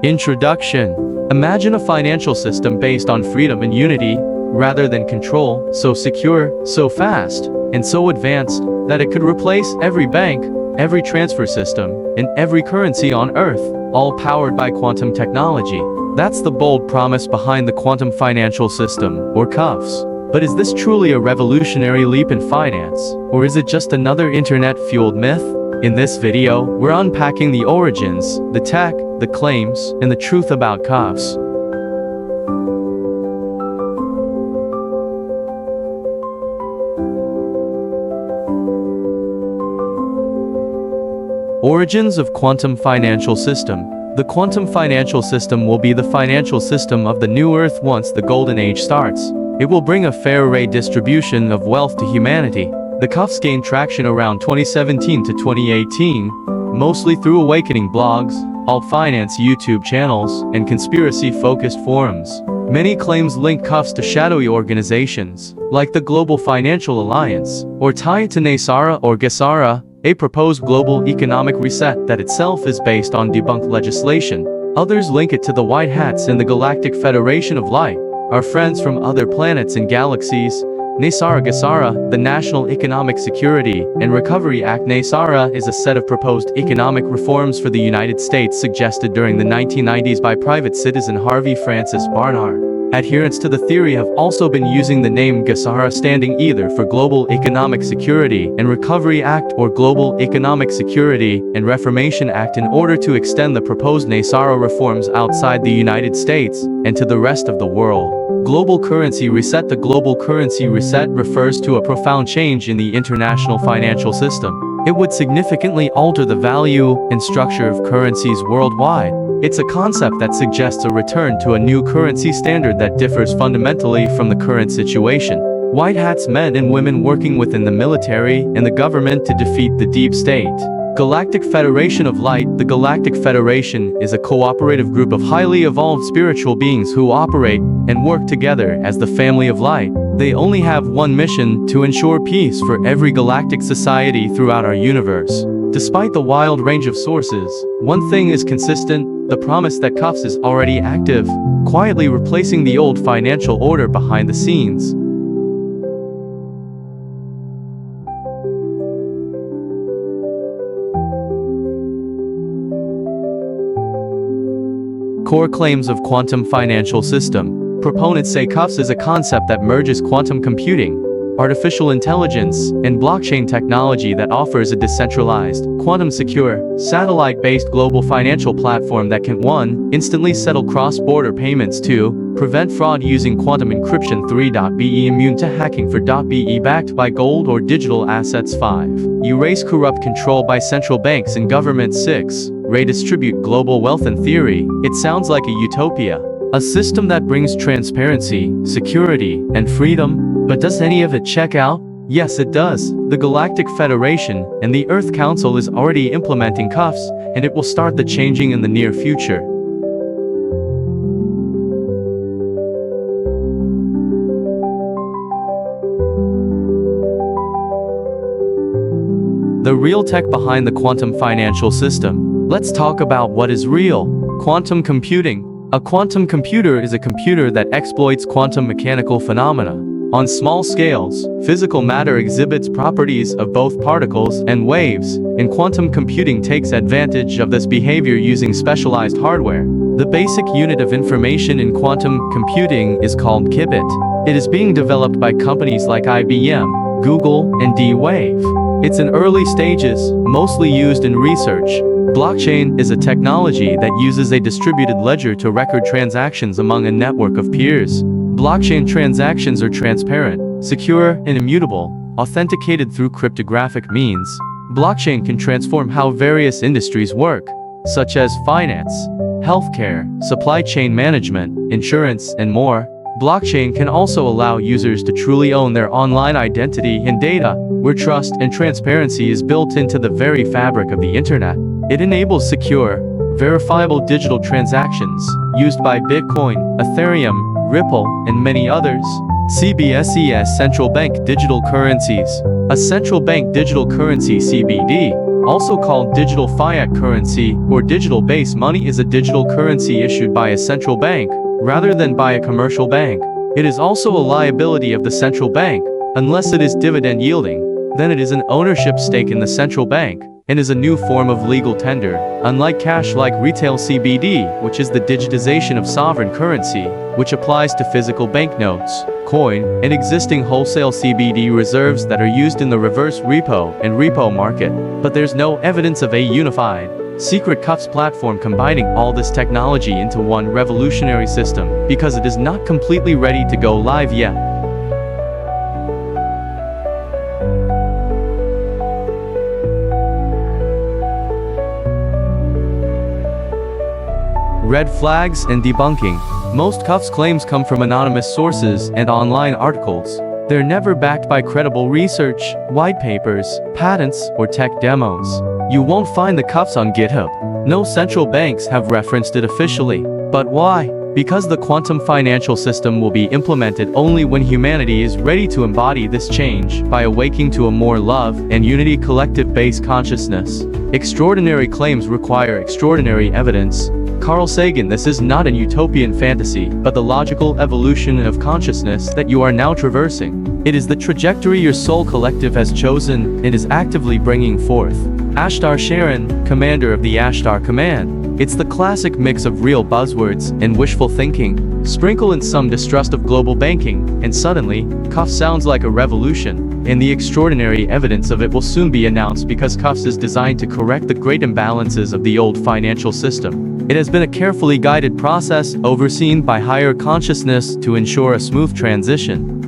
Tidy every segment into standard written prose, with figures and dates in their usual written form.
Introduction. Imagine a financial system based on freedom and unity, rather than control, so secure, so fast, and so advanced, that it could replace every bank, every transfer system, and every currency on Earth, all powered by quantum technology. That's the bold promise behind the quantum financial system, or QFS. But is this truly a revolutionary leap in finance, or is it just another internet-fueled myth? In this video, we're unpacking the origins, the tech, the claims, and the truth about QFS. Origins of quantum financial system. The quantum financial system will be the financial system of the new Earth once the Golden Age starts. It will bring a fair rate distribution of wealth to humanity. The QFS gained traction around 2017 to 2018, mostly through awakening blogs, alt-finance YouTube channels, and conspiracy-focused forums. Many claims link QFS to shadowy organizations, like the Global Financial Alliance, or tie it to NESARA or GESARA, a proposed global economic reset that itself is based on debunked legislation. Others link it to the White Hats and the Galactic Federation of Light, our friends from other planets and galaxies. NESARA GESARA, the National Economic Security and Recovery Act. NESARA is a set of proposed economic reforms for the United States suggested during the 1990s by private citizen Harvey Francis Barnard. Adherents to the theory have also been using the name GESARA, standing either for Global Economic Security and Recovery Act or Global Economic Security and Reformation Act, in order to extend the proposed NESARA reforms outside the United States and to the rest of the world. Global currency reset. The global currency reset refers to a profound change in the international financial system. It would significantly alter the value and structure of currencies worldwide. It's a concept that suggests a return to a new currency standard that differs fundamentally from the current situation. White hats, men and women working within the military and the government to defeat the deep state. Galactic Federation of Light. The Galactic Federation is a cooperative group of highly evolved spiritual beings who operate and work together as the family of light. They only have one mission: to ensure peace for every galactic society throughout our universe. Despite the wild range of sources, one thing is consistent: the promise that QFS is already active, quietly replacing the old financial order behind the scenes. Core claims of quantum financial system. Proponents say QFS is a concept that merges quantum computing, artificial intelligence, and blockchain technology that offers a decentralized, quantum-secure, satellite-based global financial platform that can 1. Instantly settle cross-border payments, 2. Prevent fraud using quantum encryption, 3. Be immune to hacking, 4. Be backed by gold or digital assets, 5. Erase corrupt control by central banks and governments, 6. Redistribute global wealth. In theory, it sounds like a utopia, a system that brings transparency, security, and freedom. But does any of it check out? Yes, it does. The Galactic Federation and the Earth Council is already implementing QFS, and it will start the changing in the near future. The real tech behind the quantum financial system. Let's talk about what is real. Quantum computing. A quantum computer is a computer that exploits quantum mechanical phenomena. On small scales, physical matter exhibits properties of both particles and waves, and quantum computing takes advantage of this behavior using specialized hardware. The basic unit of information in quantum computing is called qubit. It is being developed by companies like IBM, Google, and D-Wave. It's in early stages, mostly used in research. Blockchain is a technology that uses a distributed ledger to record transactions among a network of peers. Blockchain transactions are transparent, secure, and immutable, authenticated through cryptographic means. Blockchain can transform how various industries work, such as finance, healthcare, supply chain management, insurance, and more. Blockchain can also allow users to truly own their online identity and data, where trust and transparency is built into the very fabric of the internet. It enables secure, verifiable digital transactions, used by Bitcoin, Ethereum, Ripple, and many others. CBDCs, central bank digital currencies. A central bank digital currency (CBD) also called digital fiat currency or digital base money, is a digital currency issued by a central bank, rather than by a commercial bank. It is also a liability of the central bank, unless it is dividend yielding. Then it is an ownership stake in the central bank, and is a new form of legal tender. Unlike cash like retail CBD, which is the digitization of sovereign currency, which applies to physical banknotes, coin, and existing wholesale CBD reserves that are used in the reverse repo and repo market. But there's no evidence of a unified, secret cuffs platform combining all this technology into one revolutionary system, because it is not completely ready to go live yet. Red flags and debunking. Most cuffs claims come from anonymous sources and online articles. They're never backed by credible research, white papers, patents, or tech demos. You won't find the cuffs on GitHub. No central banks have referenced it officially. But why? Because the quantum financial system will be implemented only when humanity is ready to embody this change by awaking to a more love and unity collective-based consciousness. Extraordinary claims require extraordinary evidence. Carl Sagan, this is not an utopian fantasy, but the logical evolution of consciousness that you are now traversing. It is the trajectory your soul collective has chosen and is actively bringing forth. Ashtar Sharon, commander of the Ashtar Command. It's the classic mix of real buzzwords and wishful thinking, sprinkle in some distrust of global banking, and suddenly, cuffs sounds like a revolution. And the extraordinary evidence of it will soon be announced, because cuffs is designed to correct the great imbalances of the old financial system. It has been a carefully guided process overseen by higher consciousness to ensure a smooth transition.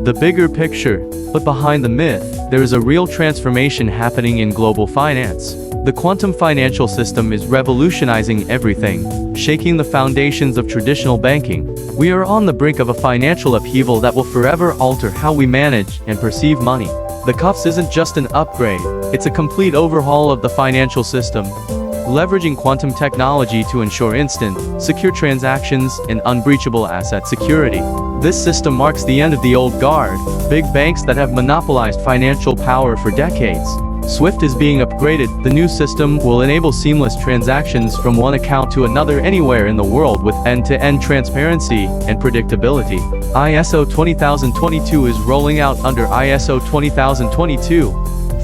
The bigger picture, but behind the myth, there is a real transformation happening in global finance. The quantum financial system is revolutionizing everything, shaking the foundations of traditional banking. We are on the brink of a financial upheaval that will forever alter how we manage and perceive money. The cuffs isn't just an upgrade, it's a complete overhaul of the financial system, leveraging quantum technology to ensure instant, secure transactions and unbreachable asset security. This system marks the end of the old guard, big banks that have monopolized financial power for decades. SWIFT is being upgraded. The new system will enable seamless transactions from one account to another anywhere in the world with end-to-end transparency and predictability. ISO 20022 is rolling out under ISO 20022.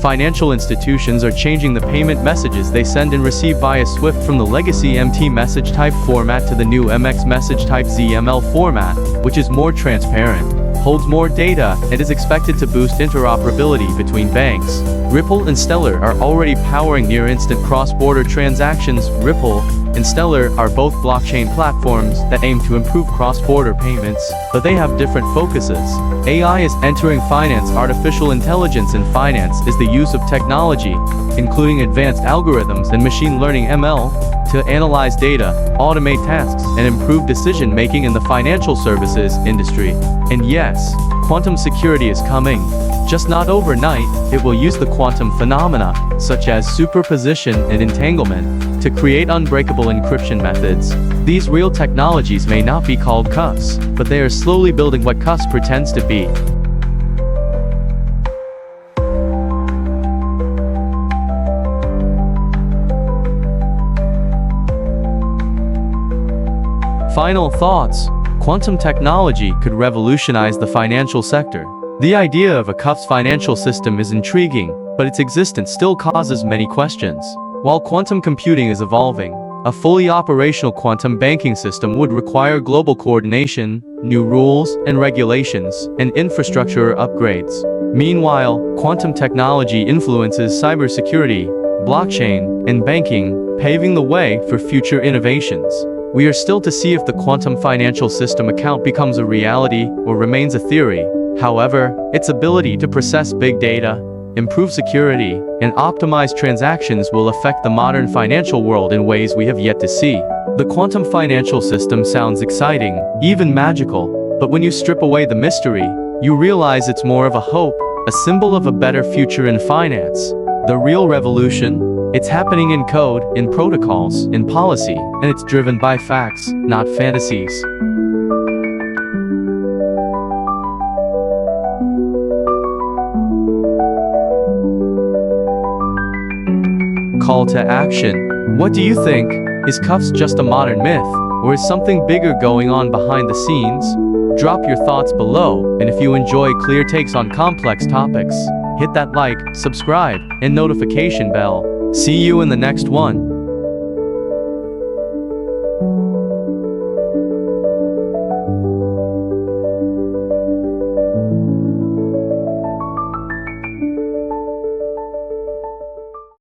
Financial institutions are changing the payment messages they send and receive via SWIFT from the legacy MT message type format to the new MX message type ZML format, which is more transparent, holds more data, and is expected to boost interoperability between banks. Ripple and Stellar are already powering near-instant cross-border transactions. Ripple and Stellar are both blockchain platforms that aim to improve cross-border payments, but they have different focuses. AI is entering finance. Artificial intelligence in finance is the use of technology, including advanced algorithms and machine learning (ML), to analyze data, automate tasks, and improve decision-making in the financial services industry. And yes, quantum security is coming. Just not overnight. It will use the quantum phenomena, such as superposition and entanglement, to create unbreakable encryption methods. These real technologies may not be called cuffs, but they are slowly building what cuffs pretends to be. Final thoughts. Quantum technology could revolutionize the financial sector. The idea of a cuffs financial system is intriguing, but its existence still causes many questions. While quantum computing is evolving, a fully operational quantum banking system would require global coordination, new rules and regulations, and infrastructure upgrades. Meanwhile, quantum technology influences cybersecurity, blockchain, and banking, paving the way for future innovations. We are still to see if the quantum financial system account becomes a reality or remains a theory. However, its ability to process big data, improve security, and optimize transactions will affect the modern financial world in ways we have yet to see. The quantum financial system sounds exciting, even magical, but when you strip away the mystery, you realize it's more of a hope, a symbol of a better future in finance. The real revolution, It's happening in code, in protocols, in policy, and it's driven by facts, not fantasies. Call to action. What do you think? Is cuffs just a modern myth, or is something bigger going on behind the scenes? Drop your thoughts below, and if you enjoy clear takes on complex topics, hit that like, subscribe, and notification bell. See you in the next one.